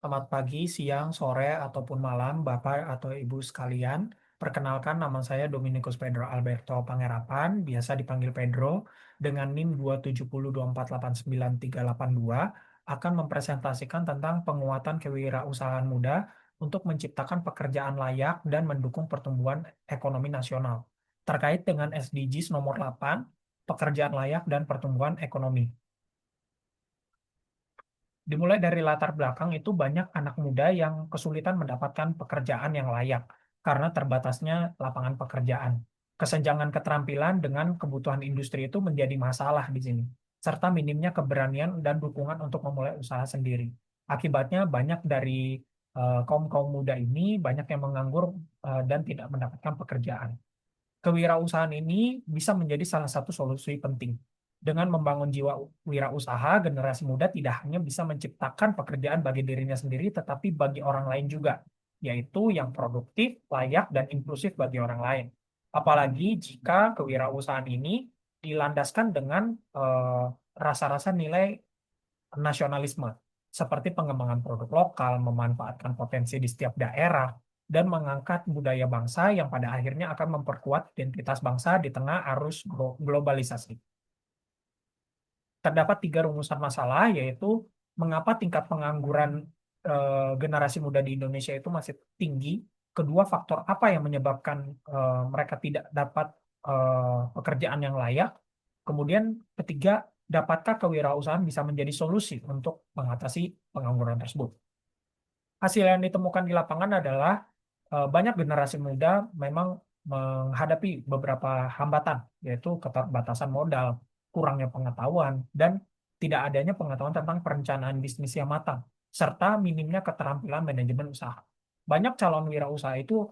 Selamat pagi, siang, sore, ataupun malam, Bapak atau Ibu sekalian. Perkenalkan, nama saya Dominikus Pedro Alberto Pangerapan, biasa dipanggil Pedro, dengan NIM 270248938 akan mempresentasikan tentang penguatan kewirausahaan muda untuk menciptakan pekerjaan layak dan mendukung pertumbuhan ekonomi nasional. Terkait dengan SDGs nomor 8, pekerjaan layak dan pertumbuhan ekonomi. Dimulai dari latar belakang itu banyak anak muda yang kesulitan mendapatkan pekerjaan yang layak karena terbatasnya lapangan pekerjaan. Kesenjangan keterampilan dengan kebutuhan industri itu menjadi masalah di sini, serta minimnya keberanian dan dukungan untuk memulai usaha sendiri. Akibatnya banyak dari kaum-kaum muda ini banyak yang menganggur dan tidak mendapatkan pekerjaan. Kewirausahaan ini bisa menjadi salah satu solusi penting. Dengan membangun jiwa wirausaha, generasi muda tidak hanya bisa menciptakan pekerjaan bagi dirinya sendiri, tetapi bagi orang lain juga, yaitu yang produktif, layak, dan inklusif bagi orang lain. Apalagi jika kewirausahaan ini dilandaskan dengan rasa-rasa nilai nasionalisme, seperti pengembangan produk lokal, memanfaatkan potensi di setiap daerah, dan mengangkat budaya bangsa yang pada akhirnya akan memperkuat identitas bangsa di tengah arus globalisasi. Terdapat tiga rumusan masalah, yaitu mengapa tingkat pengangguran generasi muda di Indonesia itu masih tinggi, kedua, faktor apa yang menyebabkan mereka tidak dapat pekerjaan yang layak, kemudian ketiga, dapatkah kewirausahaan bisa menjadi solusi untuk mengatasi pengangguran tersebut. Hasil yang ditemukan di lapangan adalah banyak generasi muda memang menghadapi beberapa hambatan, yaitu keterbatasan modal, kurangnya pengetahuan, dan tidak adanya pengetahuan tentang perencanaan bisnis yang matang, serta minimnya keterampilan manajemen usaha. Banyak calon wirausaha itu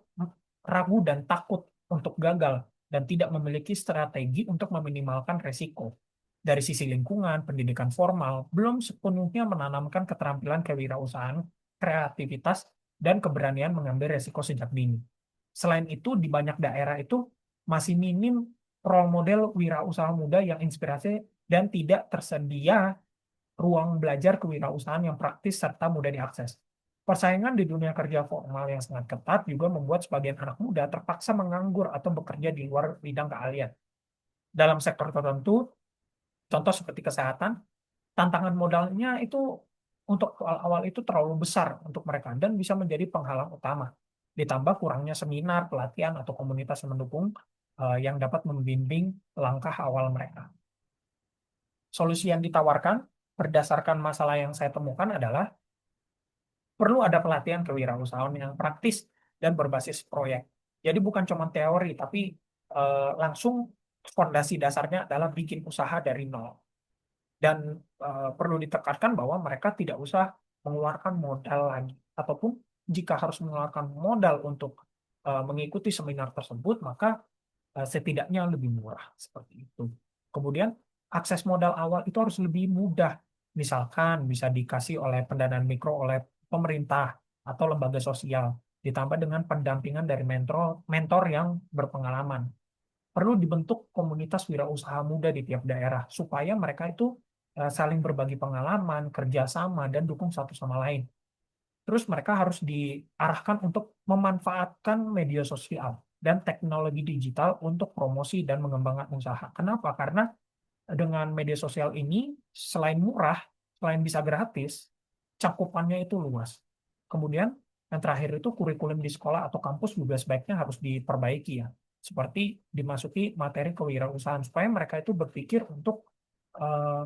ragu dan takut untuk gagal dan tidak memiliki strategi untuk meminimalkan resiko. Dari sisi lingkungan, pendidikan formal belum sepenuhnya menanamkan keterampilan kewirausahaan, kreativitas, dan keberanian mengambil resiko sejak dini. Selain itu, di banyak daerah itu masih minim role model wirausaha muda yang inspirasi dan tidak tersedia ruang belajar kewirausahaan yang praktis serta mudah diakses. Persaingan di dunia kerja formal yang sangat ketat juga membuat sebagian anak muda terpaksa menganggur atau bekerja di luar bidang keahlian. Dalam sektor tertentu, contoh seperti kesehatan, tantangan modalnya itu untuk awal-awal itu terlalu besar untuk mereka dan bisa menjadi penghalang utama. Ditambah kurangnya seminar, pelatihan, atau komunitas yang mendukung yang dapat membimbing langkah awal mereka. Solusi yang ditawarkan berdasarkan masalah yang saya temukan adalah perlu ada pelatihan kewirausahaan yang praktis dan berbasis proyek. Jadi bukan cuma teori, tapi langsung fondasi dasarnya adalah bikin usaha dari nol. Dan perlu ditekankan bahwa mereka tidak usah mengeluarkan modal lagi, ataupun jika harus mengeluarkan modal untuk mengikuti seminar tersebut, maka setidaknya lebih murah seperti itu. Kemudian akses modal awal itu harus lebih mudah, misalkan bisa dikasih oleh pendanaan mikro oleh pemerintah atau lembaga sosial, ditambah dengan pendampingan dari mentor mentor yang berpengalaman. Perlu dibentuk komunitas wirausaha muda di tiap daerah supaya mereka itu saling berbagi pengalaman, kerjasama, dan dukung satu sama lain. Terus mereka harus diarahkan untuk memanfaatkan media sosial dan teknologi digital untuk promosi dan mengembangkan usaha. Kenapa? Karena dengan media sosial ini, selain murah, selain bisa gratis, cakupannya itu luas. Kemudian yang terakhir itu kurikulum di sekolah atau kampus juga sebaiknya harus diperbaiki ya. Seperti dimasuki materi kewirausahaan supaya mereka itu berpikir untuk eh,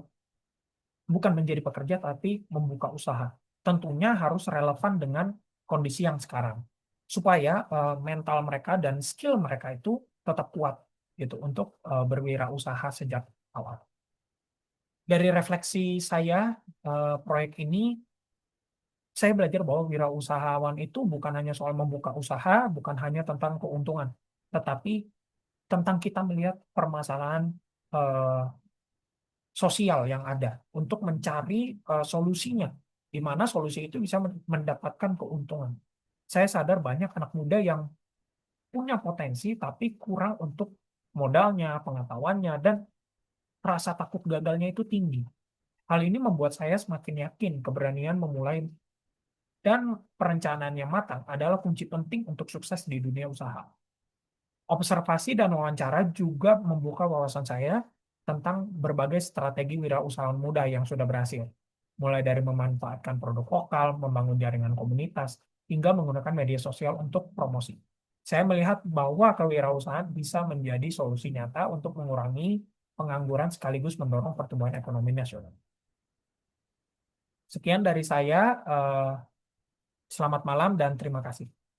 bukan menjadi pekerja tapi membuka usaha. Tentunya harus relevan dengan kondisi yang sekarang. Supaya mental mereka dan skill mereka itu tetap kuat gitu untuk berwirausaha sejak awal. Dari refleksi saya proyek ini, saya belajar bahwa wirausahawan itu bukan hanya soal membuka usaha, bukan hanya tentang keuntungan, tetapi tentang kita melihat permasalahan eh, sosial yang ada untuk mencari solusinya, di mana solusi itu bisa mendapatkan keuntungan. Saya sadar banyak anak muda yang punya potensi tapi kurang untuk modalnya, pengetahuannya, dan rasa takut gagalnya itu tinggi. Hal ini membuat saya semakin yakin keberanian memulai dan perencanaan yang matang adalah kunci penting untuk sukses di dunia usaha. Observasi dan wawancara juga membuka wawasan saya tentang berbagai strategi wirausahawan muda yang sudah berhasil, mulai dari memanfaatkan produk lokal, membangun jaringan komunitas, hingga menggunakan media sosial untuk promosi. Saya melihat bahwa kewirausahaan bisa menjadi solusi nyata untuk mengurangi pengangguran sekaligus mendorong pertumbuhan ekonomi nasional. Sekian dari saya, selamat malam dan terima kasih.